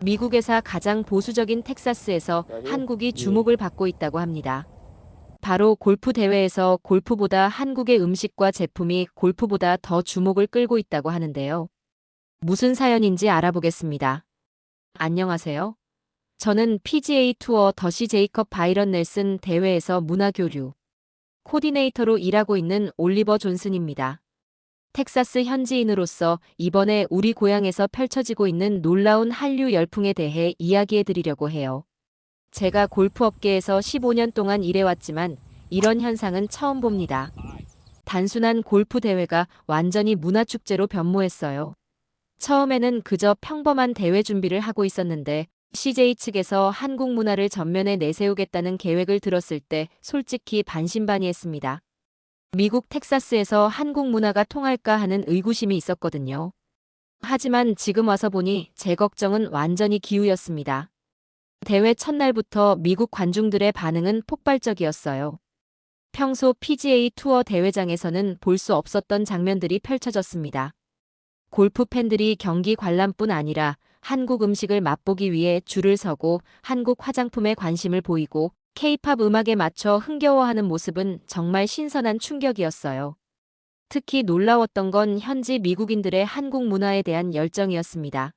미국에서 가장 보수적인 텍사스에서 한국이 주목을 받고 있다고 합니다. 바로 골프 대회에서 골프보다 한국의 음식과 제품이 골프보다 더 주목을 끌고 있다고 하는데요. 무슨 사연인지 알아보겠습니다. 안녕하세요. 저는 PGA 투어 더시 제이컵 바이런 넬슨 대회에서 문화교류 코디네이터로 일하고 있는 올리버 존슨입니다. 텍사스 현지인으로서 이번에 우리 고향에서 펼쳐지고 있는 놀라운 한류 열풍에 대해 이야기해 드리려고 해요. 제가 골프 업계에서 15년 동안 일해왔지만 이런 현상은 처음 봅니다. 단순한 골프 대회가 완전히 문화축제로 변모했어요. 처음에는 그저 평범한 대회 준비를 하고 있었는데 CJ 측에서 한국 문화를 전면에 내세우겠다는 계획을 들었을 때 솔직히 반신반의했습니다. 미국 텍사스에서 한국 문화가 통할까 하는 의구심이 있었거든요. 하지만 지금 와서 보니 제 걱정은 완전히 기우였습니다. 대회 첫날부터 미국 관중들의 반응은 폭발적이었어요. 평소 PGA 투어 대회장에서는 볼 수 없었던 장면들이 펼쳐졌습니다. 골프 팬들이 경기 관람뿐 아니라 한국 음식을 맛보기 위해 줄을 서고 한국 화장품에 관심을 보이고 K-팝 음악에 맞춰 흥겨워하는 모습은 정말 신선한 충격이었어요. 특히 놀라웠던 건 현지 미국인들의 한국 문화에 대한 열정이었습니다.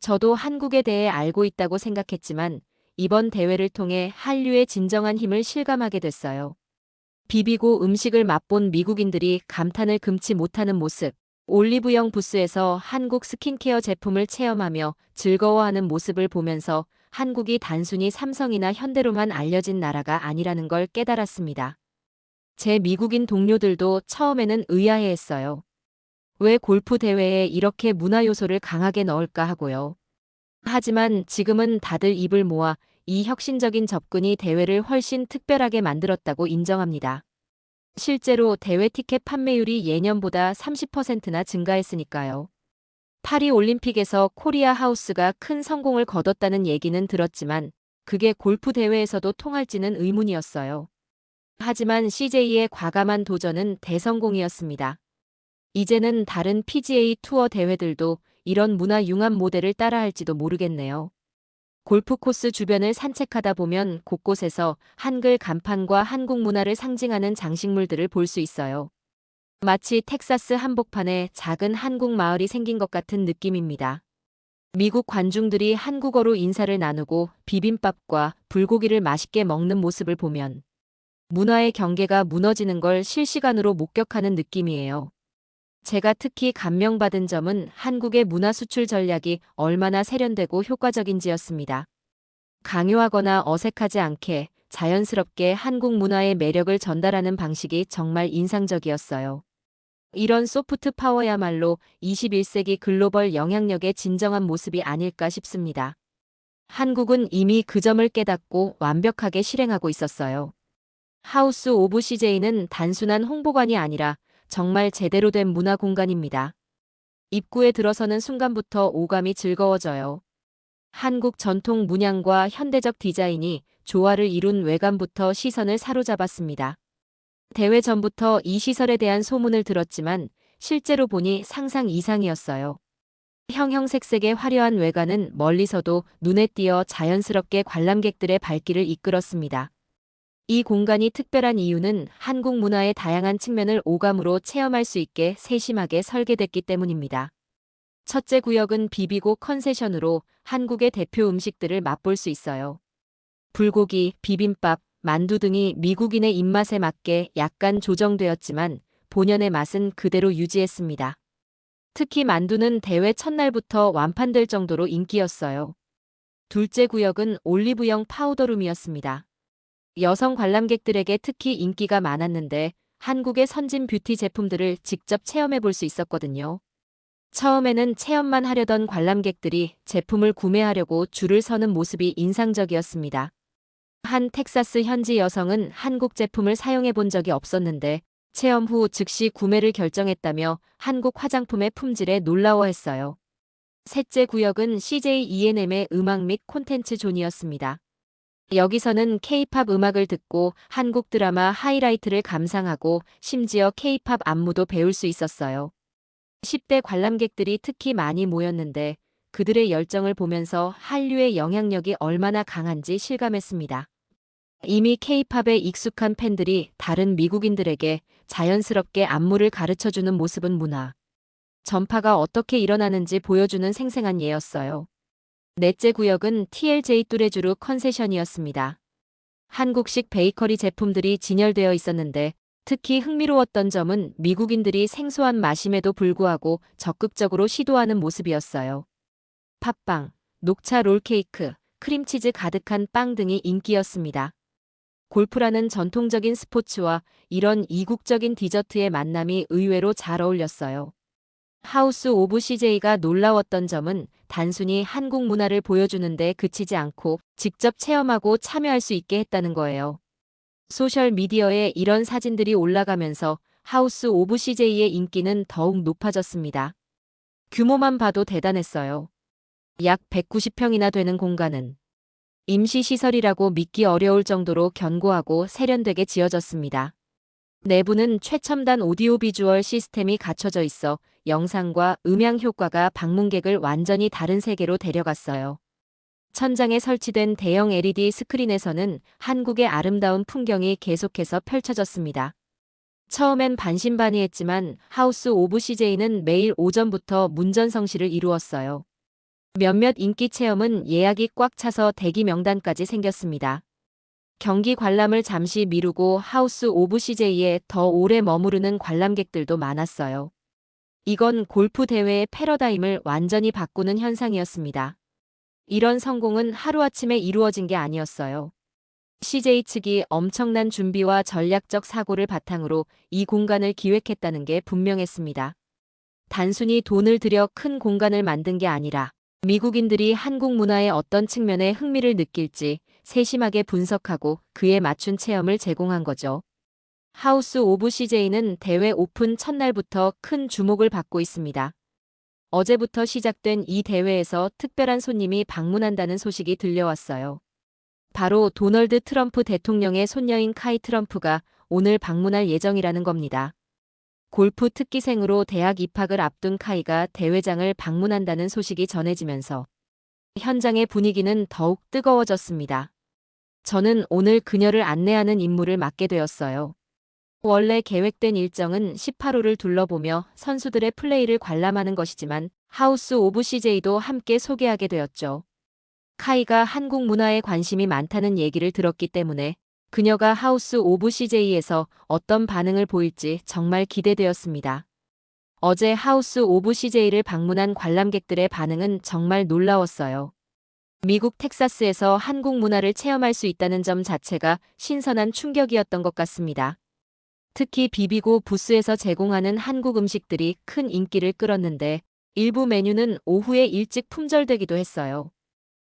저도 한국에 대해 알고 있다고 생각했지만 이번 대회를 통해 한류의 진정한 힘을 실감하게 됐어요. 비비고 음식을 맛본 미국인들이 감탄을 금치 못하는 모습, 올리브영 부스에서 한국 스킨케어 제품을 체험하며 즐거워하는 모습을 보면서 한국이 단순히 삼성이나 현대로만 알려진 나라가 아니라는 걸 깨달았습니다. 제 미국인 동료들도 처음에는 의아해했어요. 왜 골프 대회에 이렇게 문화 요소를 강하게 넣을까 하고요. 하지만 지금은 다들 입을 모아 이 혁신적인 접근이 대회를 훨씬 특별하게 만들었다고 인정합니다. 실제로 대회 티켓 판매율이 예년보다 30%나 증가했으니까요. 파리 올림픽에서 코리아 하우스가 큰 성공을 거뒀다는 얘기는 들었지만 그게 골프 대회에서도 통할지는 의문이었어요. 하지만 CJ의 과감한 도전은 대성공이었습니다. 이제는 다른 PGA 투어 대회들도 이런 문화 융합 모델을 따라할지도 모르겠네요. 골프 코스 주변을 산책하다 보면 곳곳에서 한글 간판과 한국 문화를 상징하는 장식물들을 볼 수 있어요. 마치 텍사스 한복판에 작은 한국 마을이 생긴 것 같은 느낌입니다. 미국 관중들이 한국어로 인사를 나누고 비빔밥과 불고기를 맛있게 먹는 모습을 보면 문화의 경계가 무너지는 걸 실시간으로 목격하는 느낌이에요. 제가 특히 감명받은 점은 한국의 문화 수출 전략이 얼마나 세련되고 효과적인지였습니다. 강요하거나 어색하지 않게 자연스럽게 한국 문화의 매력을 전달하는 방식이 정말 인상적이었어요. 이런 소프트 파워야말로 21세기 글로벌 영향력의 진정한 모습이 아닐까 싶습니다. 한국은 이미 그 점을 깨닫고 완벽하게 실행하고 있었어요. 하우스 오브 CJ는 단순한 홍보관이 아니라 정말 제대로 된 문화 공간입니다. 입구에 들어서는 순간부터 오감이 즐거워져요. 한국 전통 문양과 현대적 디자인이 조화를 이룬 외관부터 시선을 사로잡았습니다. 대회 전부터 이 시설에 대한 소문을 들었지만 실제로 보니 상상 이상이었어요. 형형색색의 화려한 외관은 멀리서도 눈에 띄어 자연스럽게 관람객들의 발길을 이끌었습니다. 이 공간이 특별한 이유는 한국 문화의 다양한 측면을 오감으로 체험할 수 있게 세심하게 설계됐기 때문입니다. 첫째 구역은 비비고 컨세션으로 한국의 대표 음식들을 맛볼 수 있어요. 불고기, 비빔밥, 만두 등이 미국인의 입맛에 맞게 약간 조정되었지만 본연의 맛은 그대로 유지했습니다. 특히 만두는 대회 첫날부터 완판될 정도로 인기였어요. 둘째 구역은 올리브영 파우더룸이었습니다. 여성 관람객들에게 특히 인기가 많았는데 한국의 선진 뷰티 제품들을 직접 체험해 볼 수 있었거든요. 처음에는 체험만 하려던 관람객들이 제품을 구매하려고 줄을 서는 모습이 인상적이었습니다. 한 텍사스 현지 여성은 한국 제품을 사용해 본 적이 없었는데 체험 후 즉시 구매를 결정했다며 한국 화장품의 품질에 놀라워했어요. 셋째 구역은 CJ E&M의 음악 및 콘텐츠 존이었습니다. 여기서는 K-팝 음악을 듣고 한국 드라마 하이라이트를 감상하고 심지어 K-팝 안무도 배울 수 있었어요. 10대 관람객들이 특히 많이 모였는데 그들의 열정을 보면서 한류의 영향력이 얼마나 강한지 실감했습니다. 이미 K-팝에 익숙한 팬들이 다른 미국인들에게 자연스럽게 안무를 가르쳐주는 모습은 문화 전파가 어떻게 일어나는지 보여주는 생생한 예였어요. 넷째 구역은 TLJ 뚜레쥬르 컨세션이었습니다. 한국식 베이커리 제품들이 진열되어 있었는데 특히 흥미로웠던 점은 미국인들이 생소한 맛임에도 불구하고 적극적으로 시도하는 모습이었어요. 팥빵, 녹차 롤케이크, 크림치즈 가득한 빵 등이 인기였습니다. 골프라는 전통적인 스포츠와 이런 이국적인 디저트의 만남이 의외로 잘 어울렸어요. 하우스 오브 CJ가 놀라웠던 점은 단순히 한국 문화를 보여주는데 그치지 않고 직접 체험하고 참여할 수 있게 했다는 거예요. 소셜미디어에 이런 사진들이 올라가면서 하우스 오브 CJ의 인기는 더욱 높아졌습니다. 규모만 봐도 대단했어요. 약 190평이나 되는 공간은 임시시설이라고 믿기 어려울 정도로 견고하고 세련되게 지어졌습니다. 내부는 최첨단 오디오 비주얼 시스템이 갖춰져 있어 영상과 음향 효과가 방문객을 완전히 다른 세계로 데려갔어요. 천장에 설치된 대형 LED 스크린에서는 한국의 아름다운 풍경이 계속해서 펼쳐졌습니다. 처음엔 반신반의했지만 하우스 오브 CJ는 매일 오전부터 문전성시를 이루었어요. 몇몇 인기 체험은 예약이 꽉 차서 대기 명단까지 생겼습니다. 경기 관람을 잠시 미루고 하우스 오브 CJ에 더 오래 머무르는 관람객들도 많았어요. 이건 골프 대회의 패러다임을 완전히 바꾸는 현상이었습니다. 이런 성공은 하루아침에 이루어진 게 아니었어요. CJ 측이 엄청난 준비와 전략적 사고를 바탕으로 이 공간을 기획했다는 게 분명했습니다. 단순히 돈을 들여 큰 공간을 만든 게 아니라 미국인들이 한국 문화의 어떤 측면에 흥미를 느낄지 세심하게 분석하고 그에 맞춘 체험을 제공한 거죠. 하우스 오브 CJ는 대회 오픈 첫날부터 큰 주목을 받고 있습니다. 어제부터 시작된 이 대회에서 특별한 손님이 방문한다는 소식이 들려왔어요. 바로 도널드 트럼프 대통령의 손녀인 카이 트럼프가 오늘 방문할 예정이라는 겁니다. 골프 특기생으로 대학 입학을 앞둔 카이가 대회장을 방문한다는 소식이 전해지면서 현장의 분위기는 더욱 뜨거워졌습니다. 저는 오늘 그녀를 안내하는 임무를 맡게 되었어요. 원래 계획된 일정은 18홀을 둘러보며 선수들의 플레이를 관람하는 것이지만 하우스 오브 CJ도 함께 소개하게 되었죠. 카이가 한국 문화에 관심이 많다는 얘기를 들었기 때문에 그녀가 하우스 오브 CJ에서 어떤 반응을 보일지 정말 기대되었습니다. 어제 하우스 오브 CJ를 방문한 관람객들의 반응은 정말 놀라웠어요. 미국 텍사스에서 한국 문화를 체험할 수 있다는 점 자체가 신선한 충격이었던 것 같습니다. 특히 비비고 부스에서 제공하는 한국 음식들이 큰 인기를 끌었는데 일부 메뉴는 오후에 일찍 품절되기도 했어요.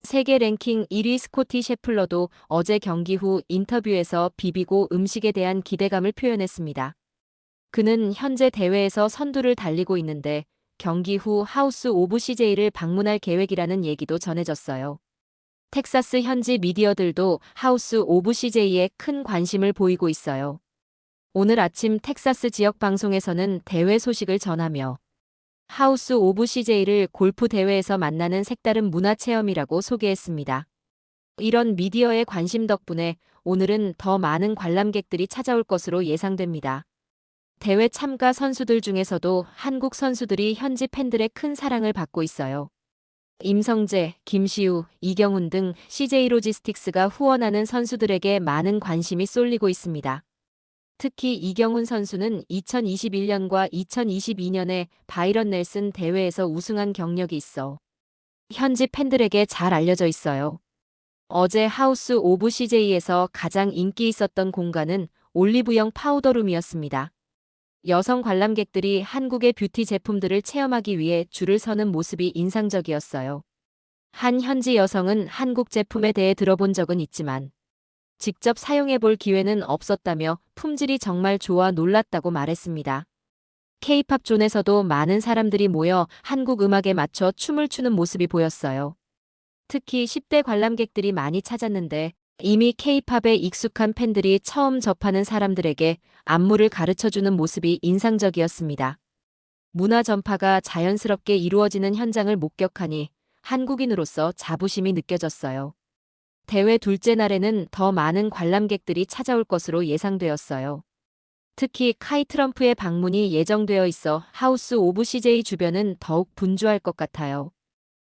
세계 랭킹 1위 스코티 셰플러도 어제 경기 후 인터뷰에서 비비고 음식에 대한 기대감을 표현했습니다. 그는 현재 대회에서 선두를 달리고 있는데 경기 후 하우스 오브 CJ를 방문할 계획이라는 얘기도 전해졌어요. 텍사스 현지 미디어들도 하우스 오브 CJ에 큰 관심을 보이고 있어요. 오늘 아침 텍사스 지역 방송에서는 대회 소식을 전하며 하우스 오브 CJ를 골프 대회에서 만나는 색다른 문화 체험이라고 소개했습니다. 이런 미디어의 관심 덕분에 오늘은 더 많은 관람객들이 찾아올 것으로 예상됩니다. 대회 참가 선수들 중에서도 한국 선수들이 현지 팬들의 큰 사랑을 받고 있어요. 임성재, 김시우, 이경훈 등 CJ 로지스틱스가 후원하는 선수들에게 많은 관심이 쏠리고 있습니다. 특히 이경훈 선수는 2021년과 2022년에 바이런 넬슨 대회에서 우승한 경력이 있어 현지 팬들에게 잘 알려져 있어요. 어제 하우스 오브 CJ에서 가장 인기 있었던 공간은 올리브영 파우더룸이었습니다. 여성 관람객들이 한국의 뷰티 제품들을 체험하기 위해 줄을 서는 모습이 인상적이었어요. 한 현지 여성은 한국 제품에 대해 들어본 적은 있지만 직접 사용해 볼 기회는 없었다며 품질이 정말 좋아 놀랐다고 말했습니다. K-팝 존에서도 많은 사람들이 모여 한국 음악에 맞춰 춤을 추는 모습이 보였어요. 특히 10대 관람객들이 많이 찾았는데 이미 K-팝에 익숙한 팬들이 처음 접하는 사람들에게 안무를 가르쳐주는 모습이 인상적이었습니다. 문화 전파가 자연스럽게 이루어지는 현장을 목격하니 한국인으로서 자부심이 느껴졌어요. 대회 둘째 날에는 더 많은 관람객들이 찾아올 것으로 예상되었어요. 특히 카이 트럼프의 방문이 예정되어 있어 하우스 오브 CJ 주변은 더욱 분주할 것 같아요.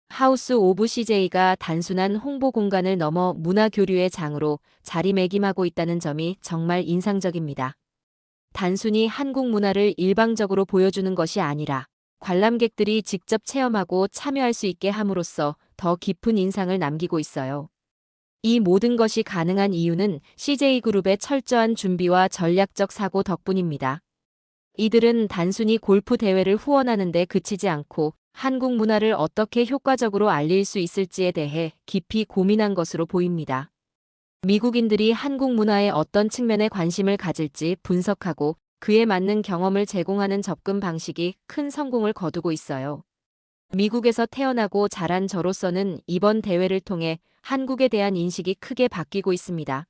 하우스 오브 CJ가 단순한 홍보 공간을 넘어 문화 교류의 장으로 자리매김하고 있다는 점이 정말 인상적입니다. 단순히 한국 문화를 일방적으로 보여주는 것이 아니라 관람객들이 직접 체험하고 참여할 수 있게 함으로써 더 깊은 인상을 남기고 있어요. 이 모든 것이 가능한 이유는 CJ그룹의 철저한 준비와 전략적 사고 덕분입니다. 이들은 단순히 골프 대회를 후원하는 데 그치지 않고 한국 문화를 어떻게 효과적으로 알릴 수 있을지에 대해 깊이 고민한 것으로 보입니다. 미국인들이 한국 문화의 어떤 측면에 관심을 가질지 분석하고 그에 맞는 경험을 제공하는 접근 방식이 큰 성공을 거두고 있어요. 미국에서 태어나고 자란 저로서는 이번 대회를 통해 한국에 대한 인식이 크게 바뀌고 있습니다.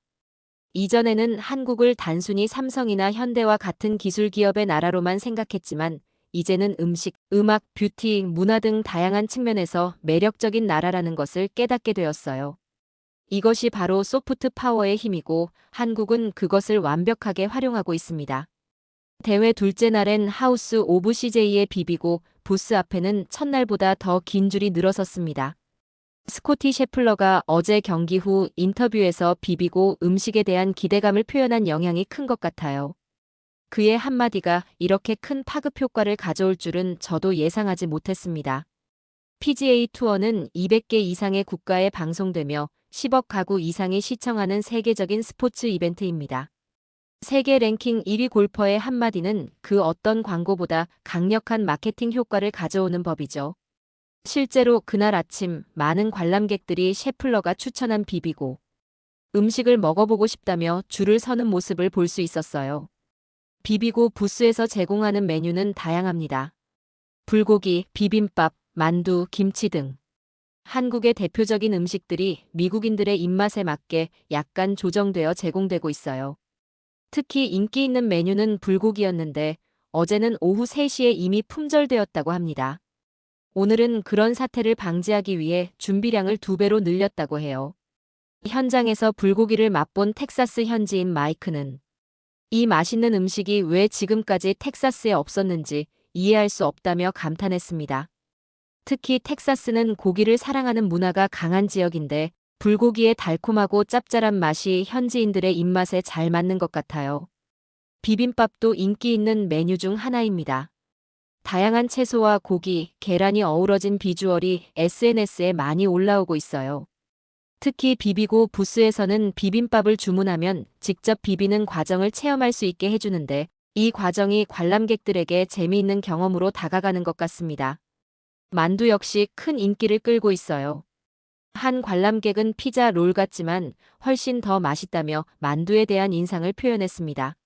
이전에는 한국을 단순히 삼성이나 현대와 같은 기술 기업의 나라로만 생각했지만 이제는 음식, 음악, 뷰티, 문화 등 다양한 측면에서 매력적인 나라라는 것을 깨닫게 되었어요. 이것이 바로 소프트 파워의 힘이고 한국은 그것을 완벽하게 활용하고 있습니다. 대회 둘째 날엔 하우스 오브 CJ에 비비고 부스 앞에는 첫날보다 더 긴 줄이 늘어섰습니다. 스코티 셰플러가 어제 경기 후 인터뷰에서 비비고 음식에 대한 기대감을 표현한 영향이 큰 것 같아요. 그의 한마디가 이렇게 큰 파급 효과를 가져올 줄은 저도 예상하지 못했습니다. PGA 투어는 200개 이상의 국가에 방송되며 10억 가구 이상이 시청하는 세계적인 스포츠 이벤트입니다. 세계 랭킹 1위 골퍼의 한마디는 그 어떤 광고보다 강력한 마케팅 효과를 가져오는 법이죠. 실제로 그날 아침 많은 관람객들이 셰플러가 추천한 비비고 음식을 먹어보고 싶다며 줄을 서는 모습을 볼 수 있었어요. 비비고 부스에서 제공하는 메뉴는 다양합니다. 불고기, 비빔밥, 만두, 김치 등. 한국의 대표적인 음식들이 미국인들의 입맛에 맞게 약간 조정되어 제공되고 있어요. 특히 인기 있는 메뉴는 불고기였는데 어제는 오후 3시에 이미 품절되었다고 합니다. 오늘은 그런 사태를 방지하기 위해 준비량을 2배로 늘렸다고 해요. 현장에서 불고기를 맛본 텍사스 현지인 마이크는 이 맛있는 음식이 왜 지금까지 텍사스에 없었는지 이해할 수 없다며 감탄했습니다. 특히 텍사스는 고기를 사랑하는 문화가 강한 지역인데 불고기의 달콤하고 짭짤한 맛이 현지인들의 입맛에 잘 맞는 것 같아요. 비빔밥도 인기 있는 메뉴 중 하나입니다. 다양한 채소와 고기, 계란이 어우러진 비주얼이 SNS에 많이 올라오고 있어요. 특히 비비고 부스에서는 비빔밥을 주문하면 직접 비비는 과정을 체험할 수 있게 해주는데 이 과정이 관람객들에게 재미있는 경험으로 다가가는 것 같습니다. 만두 역시 큰 인기를 끌고 있어요. 한 관람객은 피자 롤 같지만 훨씬 더 맛있다며 만두에 대한 인상을 표현했습니다.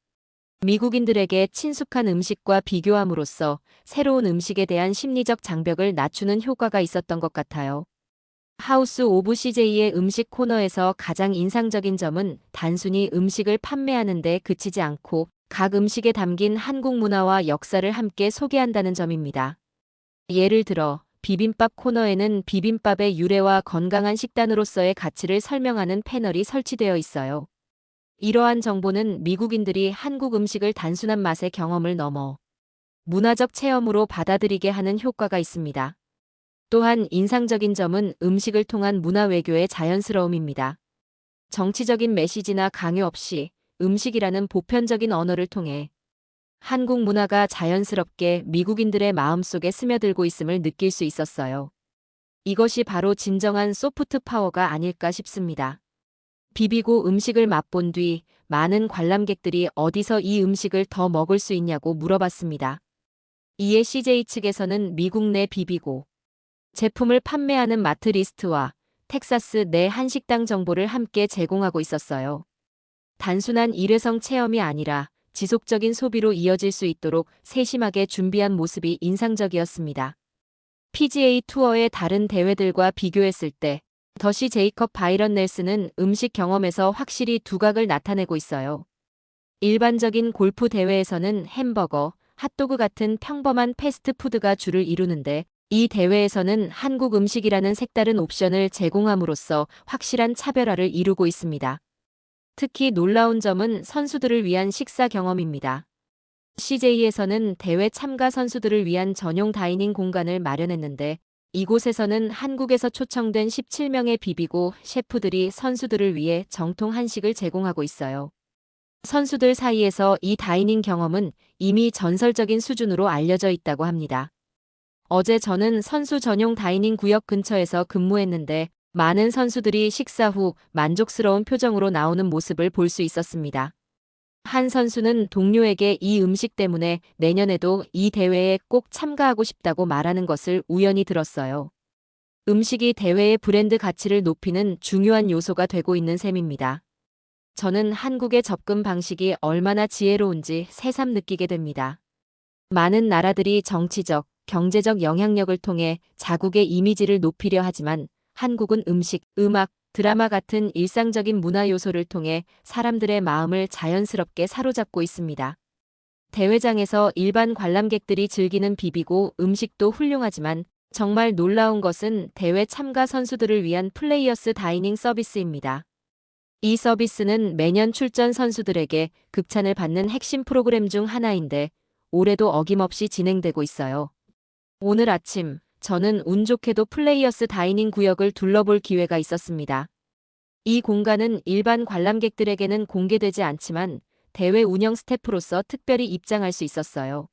미국인들에게 친숙한 음식과 비교함으로써 새로운 음식에 대한 심리적 장벽을 낮추는 효과가 있었던 것 같아요. 하우스 오브 CJ의 음식 코너에서 가장 인상적인 점은 단순히 음식을 판매하는 데 그치지 않고 각 음식에 담긴 한국 문화와 역사를 함께 소개한다는 점입니다. 예를 들어 비빔밥 코너에는 비빔밥의 유래와 건강한 식단으로서의 가치를 설명하는 패널이 설치되어 있어요. 이러한 정보는 미국인들이 한국 음식을 단순한 맛의 경험을 넘어 문화적 체험으로 받아들이게 하는 효과가 있습니다. 또한 인상적인 점은 음식을 통한 문화 외교의 자연스러움입니다. 정치적인 메시지나 강요 없이 음식이라는 보편적인 언어를 통해 한국 문화가 자연스럽게 미국인들의 마음속에 스며들고 있음을 느낄 수 있었어요. 이것이 바로 진정한 소프트 파워가 아닐까 싶습니다. 비비고 음식을 맛본 뒤 많은 관람객들이 어디서 이 음식을 더 먹을 수 있냐고 물어봤습니다. 이에 CJ 측에서는 미국 내 비비고 제품을 판매하는 마트 리스트와 텍사스 내 한식당 정보를 함께 제공하고 있었어요. 단순한 일회성 체험이 아니라 지속적인 소비로 이어질 수 있도록 세심하게 준비한 모습이 인상적이었습니다. PGA 투어의 다른 대회들과 비교했을 때 더시 제이컵 바이런 넬슨은 음식 경험에서 확실히 두각을 나타내고 있어요. 일반적인 골프 대회에서는 햄버거, 핫도그 같은 평범한 패스트푸드가 주를 이루는데 이 대회에서는 한국 음식이라는 색다른 옵션을 제공함으로써 확실한 차별화를 이루고 있습니다. 특히 놀라운 점은 선수들을 위한 식사 경험입니다. CJ에서는 대회 참가 선수들을 위한 전용 다이닝 공간을 마련했는데 이곳에서는 한국에서 초청된 17명의 비비고 셰프들이 선수들을 위해 정통 한식을 제공하고 있어요. 선수들 사이에서 이 다이닝 경험은 이미 전설적인 수준으로 알려져 있다고 합니다. 어제 저는 선수 전용 다이닝 구역 근처에서 근무했는데 많은 선수들이 식사 후 만족스러운 표정으로 나오는 모습을 볼 수 있었습니다. 한 선수는 동료에게 이 음식 때문에 내년에도 이 대회에 꼭 참가하고 싶다고 말하는 것을 우연히 들었어요. 음식이 대회의 브랜드 가치를 높이는 중요한 요소가 되고 있는 셈입니다. 저는 한국의 접근 방식이 얼마나 지혜로운지 새삼 느끼게 됩니다. 많은 나라들이 정치적, 경제적 영향력을 통해 자국의 이미지를 높이려 하지만 한국은 음식, 음악, 드라마 같은 일상적인 문화 요소를 통해 사람들의 마음을 자연스럽게 사로잡고 있습니다. 대회장에서 일반 관람객들이 즐기는 비비고 음식도 훌륭하지만 정말 놀라운 것은 대회 참가 선수들을 위한 플레이어스 다이닝 서비스입니다. 이 서비스는 매년 출전 선수들에게 극찬을 받는 핵심 프로그램 중 하나인데 올해도 어김없이 진행되고 있어요. 오늘 아침 저는 운 좋게도 플레이어스 다이닝 구역을 둘러볼 기회가 있었습니다. 이 공간은 일반 관람객들에게는 공개되지 않지만 대회 운영 스태프로서 특별히 입장할 수 있었어요.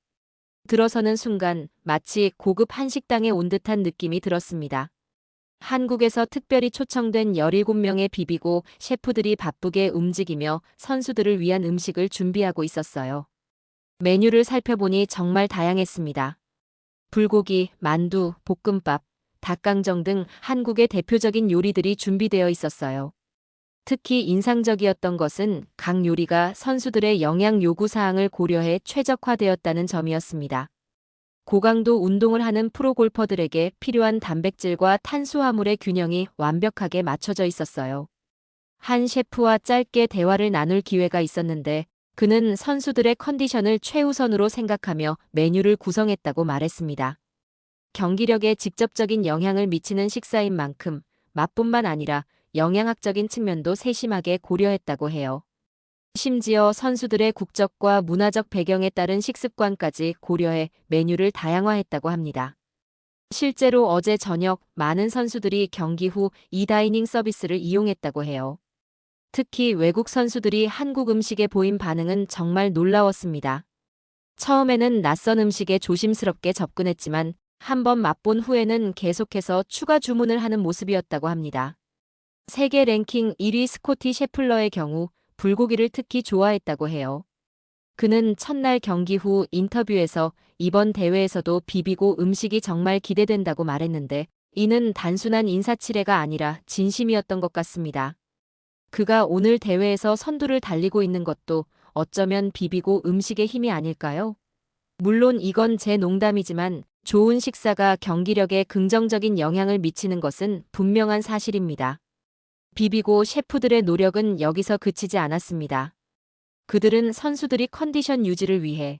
들어서는 순간 마치 고급 한식당에 온 듯한 느낌이 들었습니다. 한국에서 특별히 초청된 17명의 비비고 셰프들이 바쁘게 움직이며 선수들을 위한 음식을 준비하고 있었어요. 메뉴를 살펴보니 정말 다양했습니다. 불고기, 만두, 볶음밥, 닭강정 등 한국의 대표적인 요리들이 준비되어 있었어요. 특히 인상적이었던 것은 각 요리가 선수들의 영양 요구 사항을 고려해 최적화되었다는 점이었습니다. 고강도 운동을 하는 프로골퍼들에게 필요한 단백질과 탄수화물의 균형이 완벽하게 맞춰져 있었어요. 한 셰프와 짧게 대화를 나눌 기회가 있었는데 그는 선수들의 컨디션을 최우선으로 생각하며 메뉴를 구성했다고 말했습니다. 경기력에 직접적인 영향을 미치는 식사인 만큼 맛뿐만 아니라 영양학적인 측면도 세심하게 고려했다고 해요. 심지어 선수들의 국적과 문화적 배경에 따른 식습관까지 고려해 메뉴를 다양화했다고 합니다. 실제로 어제 저녁 많은 선수들이 경기 후 이 다이닝 서비스를 이용했다고 해요. 특히 외국 선수들이 한국 음식에 보인 반응은 정말 놀라웠습니다. 처음에는 낯선 음식에 조심스럽게 접근했지만 한번 맛본 후에는 계속해서 추가 주문을 하는 모습이었다고 합니다. 세계 랭킹 1위 스코티 셰플러의 경우 불고기를 특히 좋아했다고 해요. 그는 첫날 경기 후 인터뷰에서 이번 대회에서도 비비고 음식이 정말 기대된다고 말했는데 이는 단순한 인사치레가 아니라 진심이었던 것 같습니다. 그가 오늘 대회에서 선두를 달리고 있는 것도 어쩌면 비비고 음식의 힘이 아닐까요? 물론 이건 제 농담이지만 좋은 식사가 경기력에 긍정적인 영향을 미치는 것은 분명한 사실입니다. 비비고 셰프들의 노력은 여기서 그치지 않았습니다. 그들은 선수들이 컨디션 유지를 위해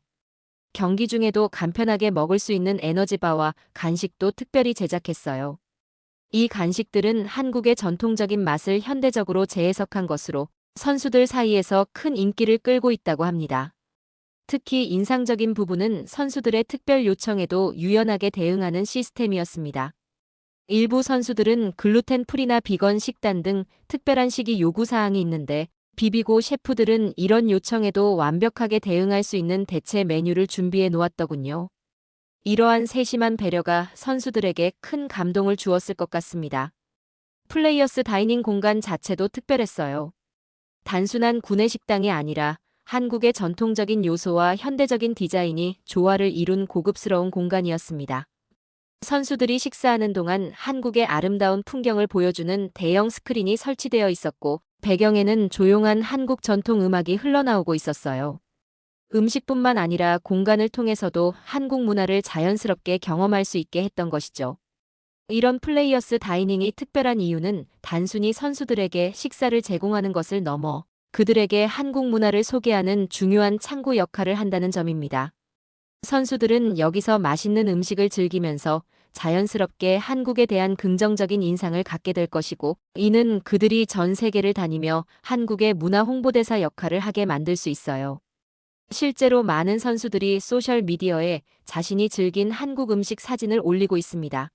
경기 중에도 간편하게 먹을 수 있는 에너지바와 간식도 특별히 제작했어요. 이 간식들은 한국의 전통적인 맛을 현대적으로 재해석한 것으로 선수들 사이에서 큰 인기를 끌고 있다고 합니다. 특히 인상적인 부분은 선수들의 특별 요청에도 유연하게 대응하는 시스템이었습니다. 일부 선수들은 글루텐 프리나 비건 식단 등 특별한 식이 요구사항이 있는데 비비고 셰프들은 이런 요청에도 완벽하게 대응할 수 있는 대체 메뉴를 준비해 놓았더군요. 이러한 세심한 배려가 선수들에게 큰 감동을 주었을 것 같습니다. 플레이어스 다이닝 공간 자체도 특별했어요. 단순한 구내식당이 아니라 한국의 전통적인 요소와 현대적인 디자인이 조화를 이룬 고급스러운 공간이었습니다. 선수들이 식사하는 동안 한국의 아름다운 풍경을 보여주는 대형 스크린이 설치되어 있었고 배경에는 조용한 한국 전통 음악이 흘러나오고 있었어요. 음식뿐만 아니라 공간을 통해서도 한국 문화를 자연스럽게 경험할 수 있게 했던 것이죠. 이런 플레이어스 다이닝이 특별한 이유는 단순히 선수들에게 식사를 제공하는 것을 넘어 그들에게 한국 문화를 소개하는 중요한 창구 역할을 한다는 점입니다. 선수들은 여기서 맛있는 음식을 즐기면서 자연스럽게 한국에 대한 긍정적인 인상을 갖게 될 것이고, 이는 그들이 전 세계를 다니며 한국의 문화 홍보대사 역할을 하게 만들 수 있어요. 실제로 많은 선수들이 소셜미디어에 자신이 즐긴 한국 음식 사진을 올리고 있습니다.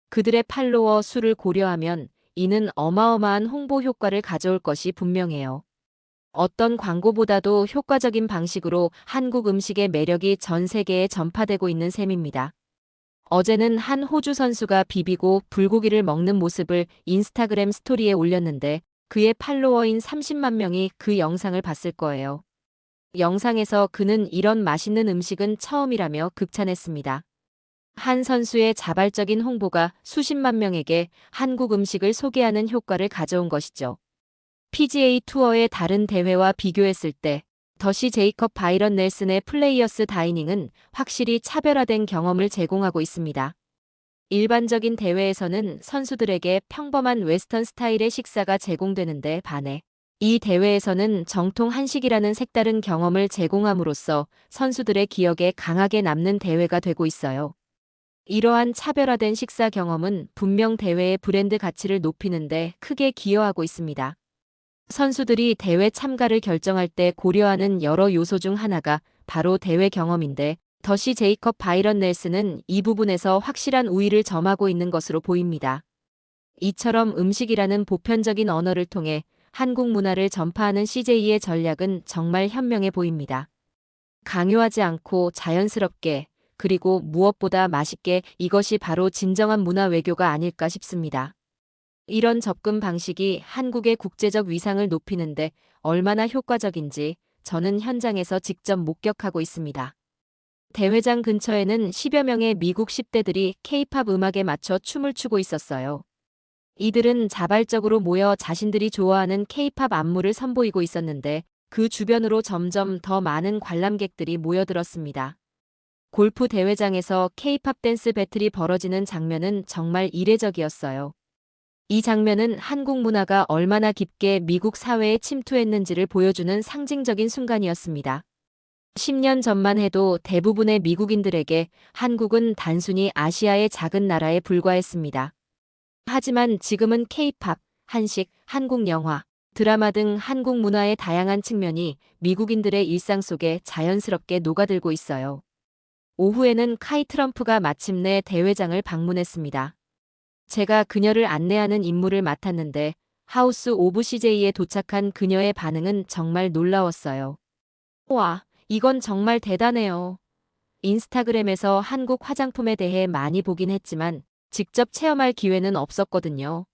그들의 팔로워 수를 고려하면 이는 어마어마한 홍보 효과를 가져올 것이 분명해요. 어떤 광고보다도 효과적인 방식으로 한국 음식의 매력이 전 세계에 전파되고 있는 셈입니다. 어제는 한 호주 선수가 비비고 불고기를 먹는 모습을 인스타그램 스토리에 올렸는데 그의 팔로워인 30만 명이 그 영상을 봤을 거예요. 영상에서 그는 이런 맛있는 음식은 처음이라며 극찬했습니다. 한 선수의 자발적인 홍보가 수십만 명에게 한국 음식을 소개하는 효과를 가져온 것이죠. PGA 투어의 다른 대회와 비교했을 때 더시 제이컵 바이런 넬슨의 플레이어스 다이닝은 확실히 차별화된 경험을 제공하고 있습니다. 일반적인 대회에서는 선수들에게 평범한 웨스턴 스타일의 식사가 제공되는데 반해 이 대회에서는 정통 한식이라는 색다른 경험을 제공함으로써 선수들의 기억에 강하게 남는 대회가 되고 있어요. 이러한 차별화된 식사 경험은 분명 대회의 브랜드 가치를 높이는데 크게 기여하고 있습니다. 선수들이 대회 참가를 결정할 때 고려하는 여러 요소 중 하나가 바로 대회 경험인데 더시 제이컵 바이런 넬슨은 이 부분에서 확실한 우위를 점하고 있는 것으로 보입니다. 이처럼 음식이라는 보편적인 언어를 통해 한국 문화를 전파하는 CJ의 전략은 정말 현명해 보입니다. 강요하지 않고 자연스럽게 그리고 무엇보다 맛있게 이것이 바로 진정한 문화 외교가 아닐까 싶습니다. 이런 접근 방식이 한국의 국제적 위상을 높이는데 얼마나 효과적인지 저는 현장에서 직접 목격하고 있습니다. 대회장 근처에는 10여 명의 미국 10대들이 K-팝 음악에 맞춰 춤을 추고 있었어요. 이들은 자발적으로 모여 자신들이 좋아하는 K-팝 안무를 선보이고 있었는데 그 주변으로 점점 더 많은 관람객들이 모여들었습니다. 골프 대회장에서 K-팝 댄스 배틀이 벌어지는 장면은 정말 이례적이었어요. 이 장면은 한국 문화가 얼마나 깊게 미국 사회에 침투했는지를 보여주는 상징적인 순간이었습니다. 10년 전만 해도 대부분의 미국인들에게 한국은 단순히 아시아의 작은 나라에 불과했습니다. 하지만 지금은 K-팝, 한식, 한국 영화, 드라마 등 한국 문화의 다양한 측면이 미국인들의 일상 속에 자연스럽게 녹아들고 있어요. 오후에는 카이 트럼프가 마침내 대회장을 방문했습니다. 제가 그녀를 안내하는 임무를 맡았는데 하우스 오브 CJ에 도착한 그녀의 반응은 정말 놀라웠어요. 와, 이건 정말 대단해요. 인스타그램에서 한국 화장품에 대해 많이 보긴 했지만 직접 체험할 기회는 없었거든요.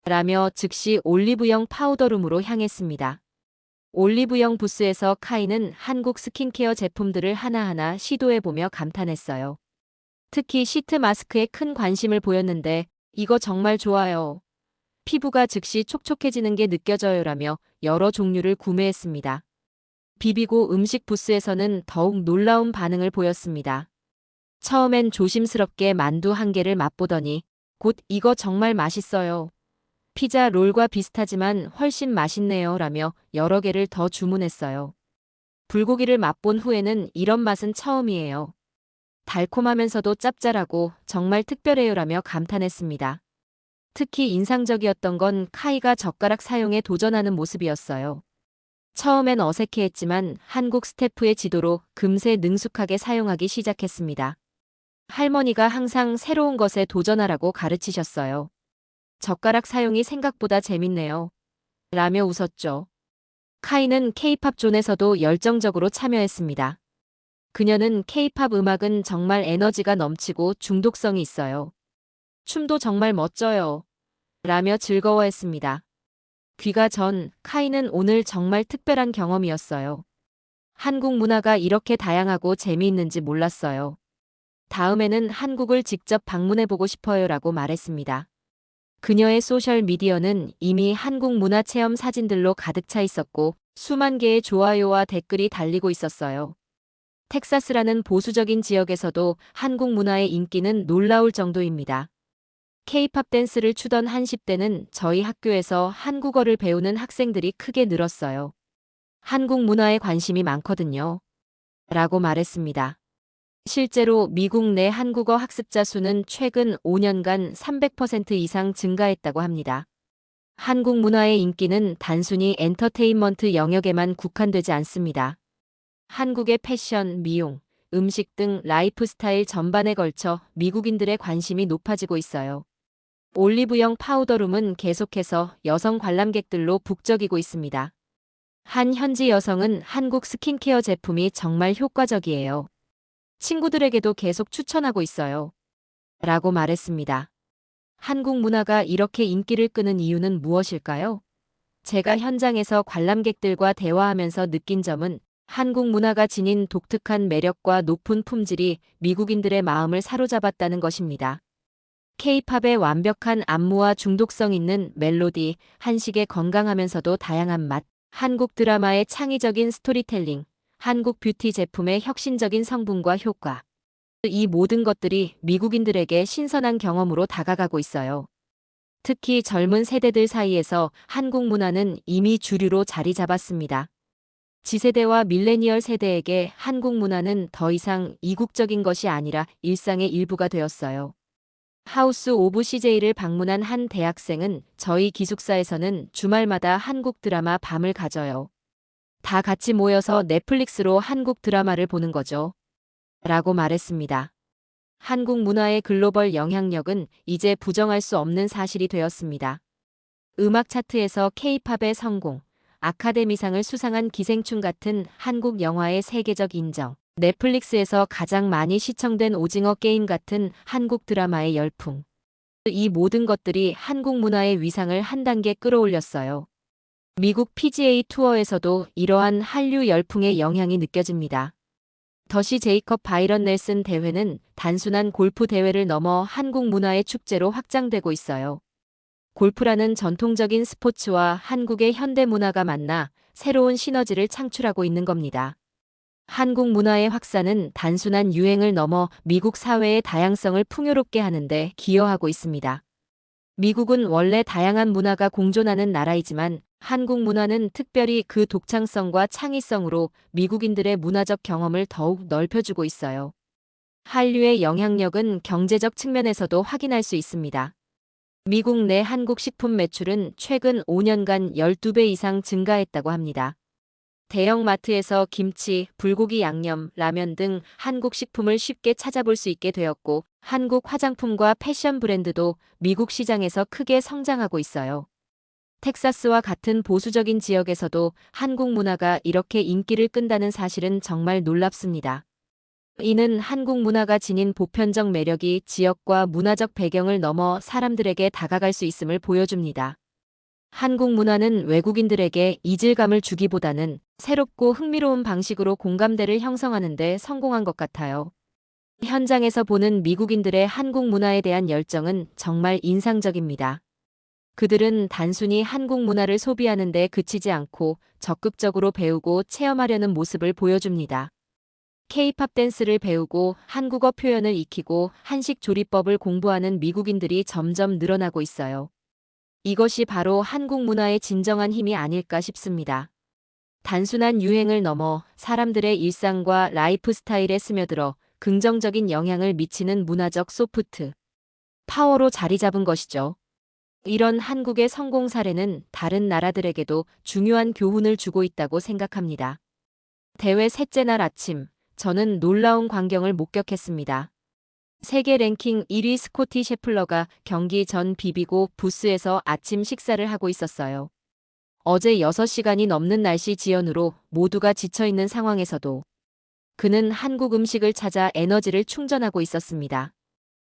라며 즉시 올리브영 파우더룸으로 향했습니다. 올리브영 부스에서 카이는 한국 스킨케어 제품들을 하나하나 시도해보며 감탄했어요. 특히 시트 마스크에 큰 관심을 보였는데 이거 정말 좋아요. 피부가 즉시 촉촉해지는 게 느껴져요라며 여러 종류를 구매했습니다. 비비고 음식 부스에서는 더욱 놀라운 반응을 보였습니다. 처음엔 조심스럽게 만두 한 개를 맛보더니 곧 이거 정말 맛있어요. 피자 롤과 비슷하지만 훨씬 맛있네요 라며 여러 개를 더 주문했어요. 불고기를 맛본 후에는 이런 맛은 처음이에요. 달콤하면서도 짭짤하고 정말 특별해요라며 감탄했습니다. 특히 인상적이었던 건 카이가 젓가락 사용에 도전하는 모습이었어요. 처음엔 어색해했지만 한국 스태프의 지도로 금세 능숙하게 사용하기 시작했습니다. 할머니가 항상 새로운 것에 도전하라고 가르치셨어요. 젓가락 사용이 생각보다 재밌네요. 라며 웃었죠. 카이는 K-팝 존에서도 열정적으로 참여했습니다. 그녀는 K-팝 음악은 정말 에너지가 넘치고 중독성이 있어요. 춤도 정말 멋져요. 라며 즐거워했습니다. 귀가 전 카이는 오늘 정말 특별한 경험이었어요. 한국 문화가 이렇게 다양하고 재미있는지 몰랐어요. 다음에는 한국을 직접 방문해보고 싶어요라고 말했습니다. 그녀의 소셜미디어는 이미 한국 문화 체험 사진들로 가득 차 있었고 수만 개의 좋아요와 댓글이 달리고 있었어요. 텍사스라는 보수적인 지역에서도 한국 문화의 인기는 놀라울 정도입니다. K-팝 댄스를 추던 한 10대는 저희 학교에서 한국어를 배우는 학생들이 크게 늘었어요. 한국 문화에 관심이 많거든요. 라고 말했습니다. 실제로 미국 내 한국어 학습자 수는 최근 5년간 300% 이상 증가했다고 합니다. 한국 문화의 인기는 단순히 엔터테인먼트 영역에만 국한되지 않습니다. 한국의 패션, 미용, 음식 등 라이프 스타일 전반에 걸쳐 미국인들의 관심이 높아지고 있어요. 올리브영 파우더룸은 계속해서 여성 관람객들로 북적이고 있습니다. 한 현지 여성은 한국 스킨케어 제품이 정말 효과적이에요. 친구들에게도 계속 추천하고 있어요. 라고 말했습니다. 한국 문화가 이렇게 인기를 끄는 이유는 무엇일까요? 제가 현장에서 관람객들과 대화하면서 느낀 점은 한국 문화가 지닌 독특한 매력과 높은 품질이 미국인들의 마음을 사로잡았다는 것입니다. K-팝의 완벽한 안무와 중독성 있는 멜로디, 한식의 건강하면서도 다양한 맛, 한국 드라마의 창의적인 스토리텔링, 한국 뷰티 제품의 혁신적인 성분과 효과. 이 모든 것들이 미국인들에게 신선한 경험으로 다가가고 있어요. 특히 젊은 세대들 사이에서 한국 문화는 이미 주류로 자리 잡았습니다. 지세대와 밀레니얼 세대에게 한국 문화는 더 이상 이국적인 것이 아니라 일상의 일부가 되었어요. 하우스 오브 CJ를 방문한 한 대학생은 저희 기숙사에서는 주말마다 한국 드라마 밤을 가져요. 다 같이 모여서 넷플릭스로 한국 드라마를 보는 거죠. 라고 말했습니다. 한국 문화의 글로벌 영향력은 이제 부정할 수 없는 사실이 되었습니다. 음악 차트에서 K-팝의 성공, 아카데미상을 수상한 기생충 같은 한국 영화의 세계적 인정, 넷플릭스에서 가장 많이 시청된 오징어 게임 같은 한국 드라마의 열풍. 이 모든 것들이 한국 문화의 위상을 한 단계 끌어올렸어요. 미국 PGA 투어에서도 이러한 한류 열풍의 영향이 느껴집니다. 더시 제이컵 바이런 넬슨 대회는 단순한 골프 대회를 넘어 한국 문화의 축제로 확장되고 있어요. 골프라는 전통적인 스포츠와 한국의 현대 문화가 만나 새로운 시너지를 창출하고 있는 겁니다. 한국 문화의 확산은 단순한 유행을 넘어 미국 사회의 다양성을 풍요롭게 하는데 기여하고 있습니다. 미국은 원래 다양한 문화가 공존하는 나라이지만 한국 문화는 특별히 그 독창성과 창의성으로 미국인들의 문화적 경험을 더욱 넓혀주고 있어요. 한류의 영향력은 경제적 측면에서도 확인할 수 있습니다. 미국 내 한국 식품 매출은 최근 5년간 12배 이상 증가했다고 합니다. 대형 마트에서 김치, 불고기 양념, 라면 등 한국 식품을 쉽게 찾아볼 수 있게 되었고, 한국 화장품과 패션 브랜드도 미국 시장에서 크게 성장하고 있어요. 텍사스와 같은 보수적인 지역에서도 한국 문화가 이렇게 인기를 끈다는 사실은 정말 놀랍습니다. 이는 한국 문화가 지닌 보편적 매력이 지역과 문화적 배경을 넘어 사람들에게 다가갈 수 있음을 보여줍니다. 한국 문화는 외국인들에게 이질감을 주기보다는 새롭고 흥미로운 방식으로 공감대를 형성하는 데 성공한 것 같아요. 현장에서 보는 미국인들의 한국 문화에 대한 열정은 정말 인상적입니다. 그들은 단순히 한국 문화를 소비하는 데 그치지 않고 적극적으로 배우고 체험하려는 모습을 보여줍니다. K-팝 댄스를 배우고 한국어 표현을 익히고 한식 조리법을 공부하는 미국인들이 점점 늘어나고 있어요. 이것이 바로 한국 문화의 진정한 힘이 아닐까 싶습니다. 단순한 유행을 넘어 사람들의 일상과 라이프 스타일에 스며들어 긍정적인 영향을 미치는 문화적 소프트 파워로 자리 잡은 것이죠. 이런 한국의 성공 사례는 다른 나라들에게도 중요한 교훈을 주고 있다고 생각합니다. 대회 셋째 날 아침, 저는 놀라운 광경을 목격했습니다. 세계 랭킹 1위 스코티 셰플러가 경기 전 비비고 부스에서 아침 식사를 하고 있었어요. 어제 6시간이 넘는 날씨 지연으로 모두가 지쳐있는 상황에서도 그는 한국 음식을 찾아 에너지를 충전하고 있었습니다.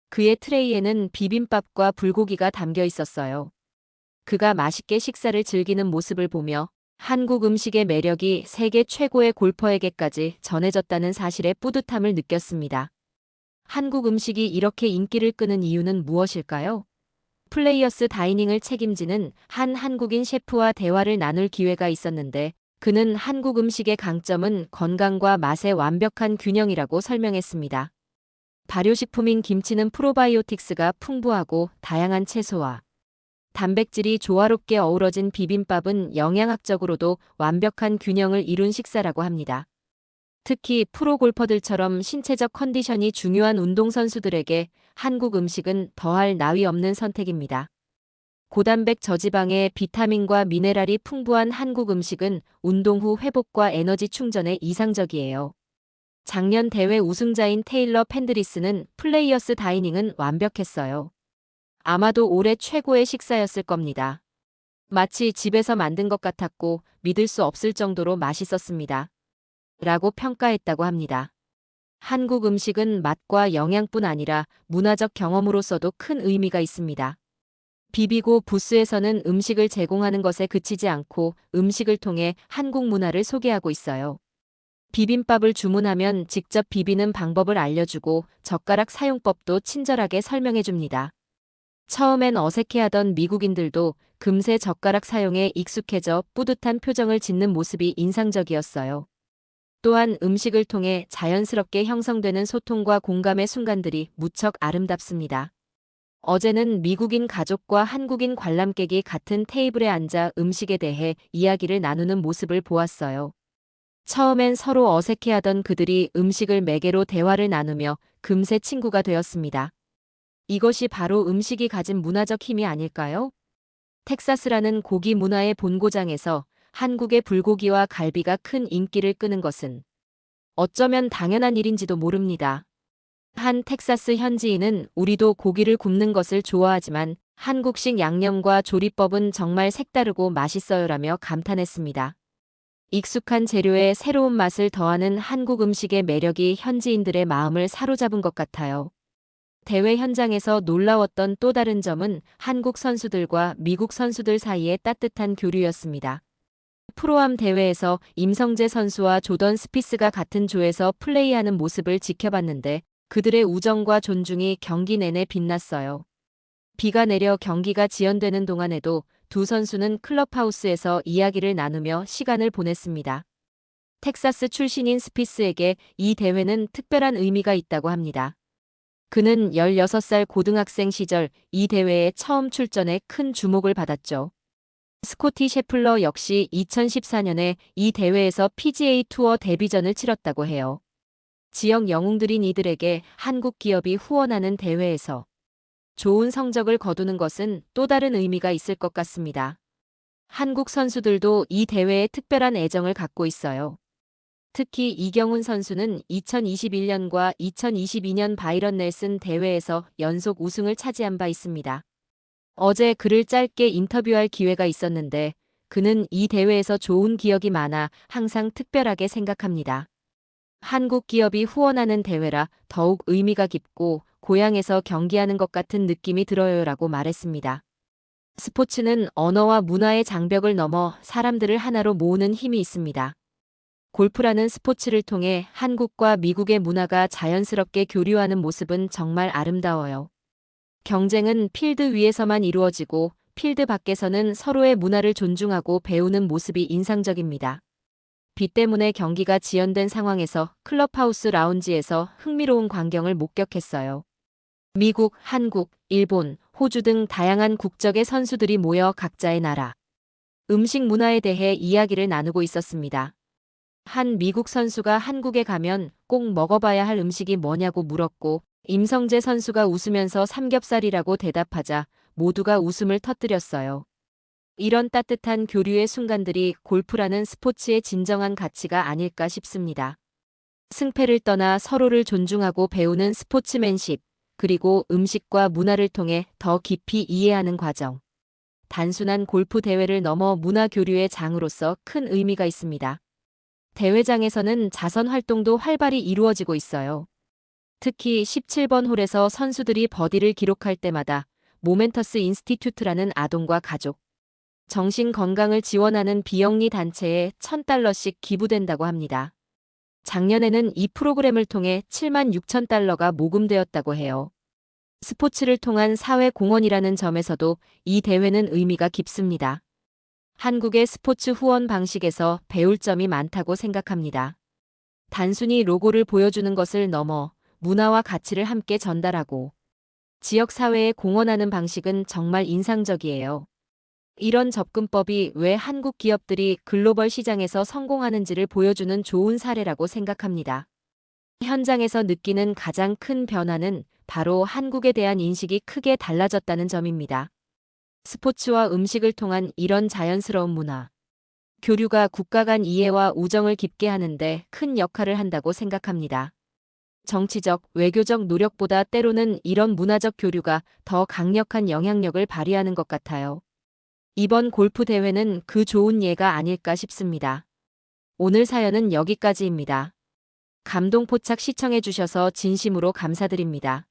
그의 트레이에는 비빔밥과 불고기가 담겨 있었어요. 그가 맛있게 식사를 즐기는 모습을 보며 한국 음식의 매력이 세계 최고의 골퍼에게까지 전해졌다는 사실에 뿌듯함을 느꼈습니다. 한국 음식이 이렇게 인기를 끄는 이유는 무엇일까요? 플레이어스 다이닝을 책임지는 한 한국인 셰프와 대화를 나눌 기회가 있었는데 그는 한국 음식의 강점은 건강과 맛의 완벽한 균형이라고 설명했습니다. 발효식품인 김치는 프로바이오틱스가 풍부하고 다양한 채소와 단백질이 조화롭게 어우러진 비빔밥은 영양학적으로도 완벽한 균형을 이룬 식사라고 합니다. 특히 프로 골퍼들처럼 신체적 컨디션이 중요한 운동선수들에게 한국 음식은 더할 나위 없는 선택입니다. 고단백 저지방에 비타민과 미네랄이 풍부한 한국 음식은 운동 후 회복과 에너지 충전에 이상적이에요. 작년 대회 우승자인 테일러 펜드리스는 플레이어스 다이닝은 완벽했어요. 아마도 올해 최고의 식사였을 겁니다. 마치 집에서 만든 것 같았고 믿을 수 없을 정도로 맛있었습니다. 라고 평가했다고 합니다. 한국 음식은 맛과 영양뿐 아니라 문화적 경험으로서도 큰 의미가 있습니다. 비비고 부스에서는 음식을 제공하는 것에 그치지 않고 음식을 통해 한국 문화를 소개하고 있어요. 비빔밥을 주문하면 직접 비비는 방법을 알려주고 젓가락 사용법도 친절하게 설명해줍니다. 처음엔 어색해하던 미국인들도 금세 젓가락 사용에 익숙해져 뿌듯한 표정을 짓는 모습이 인상적이었어요. 또한 음식을 통해 자연스럽게 형성되는 소통과 공감의 순간들이 무척 아름답습니다. 어제는 미국인 가족과 한국인 관람객이 같은 테이블에 앉아 음식에 대해 이야기를 나누는 모습을 보았어요. 처음엔 서로 어색해하던 그들이 음식을 매개로 대화를 나누며 금세 친구가 되었습니다. 이것이 바로 음식이 가진 문화적 힘이 아닐까요? 텍사스라는 고기 문화의 본고장에서 한국의 불고기와 갈비가 큰 인기를 끄는 것은 어쩌면 당연한 일인지도 모릅니다. 한 텍사스 현지인은 우리도 고기를 굽는 것을 좋아하지만 한국식 양념과 조리법은 정말 색다르고 맛있어요라며 감탄했습니다. 익숙한 재료에 새로운 맛을 더하는 한국 음식의 매력이 현지인들의 마음을 사로잡은 것 같아요. 대회 현장에서 놀라웠던 또 다른 점은 한국 선수들과 미국 선수들 사이의 따뜻한 교류였습니다. 프로암 대회에서 임성재 선수와 조던 스피스가 같은 조에서 플레이하는 모습을 지켜봤는데 그들의 우정과 존중이 경기 내내 빛났어요. 비가 내려 경기가 지연되는 동안에도 두 선수는 클럽하우스에서 이야기를 나누며 시간을 보냈습니다. 텍사스 출신인 스피스에게 이 대회는 특별한 의미가 있다고 합니다. 그는 16살 고등학생 시절 이 대회에 처음 출전해 큰 주목을 받았죠. 스코티 셰플러 역시 2014년에 이 대회에서 PGA 투어 데뷔전을 치렀다고 해요. 지역 영웅들인 이들에게 한국 기업이 후원하는 대회에서 좋은 성적을 거두는 것은 또 다른 의미가 있을 것 같습니다. 한국 선수들도 이 대회에 특별한 애정을 갖고 있어요. 특히 이경훈 선수는 2021년과 2022년 바이런 넬슨 대회에서 연속 우승을 차지한 바 있습니다. 어제 그를 짧게 인터뷰할 기회가 있었는데 그는 이 대회에서 좋은 기억이 많아 항상 특별하게 생각합니다. 한국 기업이 후원하는 대회라 더욱 의미가 깊고 고향에서 경기하는 것 같은 느낌이 들어요라고 말했습니다. 스포츠는 언어와 문화의 장벽을 넘어 사람들을 하나로 모으는 힘이 있습니다. 골프라는 스포츠를 통해 한국과 미국의 문화가 자연스럽게 교류하는 모습은 정말 아름다워요. 경쟁은 필드 위에서만 이루어지고 필드 밖에서는 서로의 문화를 존중하고 배우는 모습이 인상적입니다. 비 때문에 경기가 지연된 상황에서 클럽하우스 라운지에서 흥미로운 광경을 목격했어요. 미국, 한국, 일본, 호주 등 다양한 국적의 선수들이 모여 각자의 나라, 음식 문화에 대해 이야기를 나누고 있었습니다. 한 미국 선수가 한국에 가면 꼭 먹어봐야 할 음식이 뭐냐고 물었고 임성재 선수가 웃으면서 삼겹살이라고 대답하자 모두가 웃음을 터뜨렸어요. 이런 따뜻한 교류의 순간들이 골프라는 스포츠의 진정한 가치가 아닐까 싶습니다. 승패를 떠나 서로를 존중하고 배우는 스포츠맨십, 그리고 음식과 문화를 통해 더 깊이 이해하는 과정. 단순한 골프 대회를 넘어 문화 교류의 장으로서 큰 의미가 있습니다. 대회장에서는 자선 활동도 활발히 이루어지고 있어요. 특히 17번 홀에서 선수들이 버디를 기록할 때마다 모멘터스 인스티튜트라는 아동과 가족, 정신 건강을 지원하는 비영리 단체에 $1,000씩 기부된다고 합니다. 작년에는 이 프로그램을 통해 7만 6천 달러가 모금되었다고 해요. 스포츠를 통한 사회 공헌이라는 점에서도 이 대회는 의미가 깊습니다. 한국의 스포츠 후원 방식에서 배울 점이 많다고 생각합니다. 단순히 로고를 보여주는 것을 넘어 문화와 가치를 함께 전달하고 지역 사회에 공헌하는 방식은 정말 인상적이에요. 이런 접근법이 왜 한국 기업들이 글로벌 시장에서 성공하는지를 보여주는 좋은 사례라고 생각합니다. 현장에서 느끼는 가장 큰 변화는 바로 한국에 대한 인식이 크게 달라졌다는 점입니다. 스포츠와 음식을 통한 이런 자연스러운 문화, 교류가 국가 간 이해와 우정을 깊게 하는데 큰 역할을 한다고 생각합니다. 정치적, 외교적 노력보다 때로는 이런 문화적 교류가 더 강력한 영향력을 발휘하는 것 같아요. 이번 골프 대회는 그 좋은 예가 아닐까 싶습니다. 오늘 사연은 여기까지입니다. 감동포착 시청해주셔서 진심으로 감사드립니다.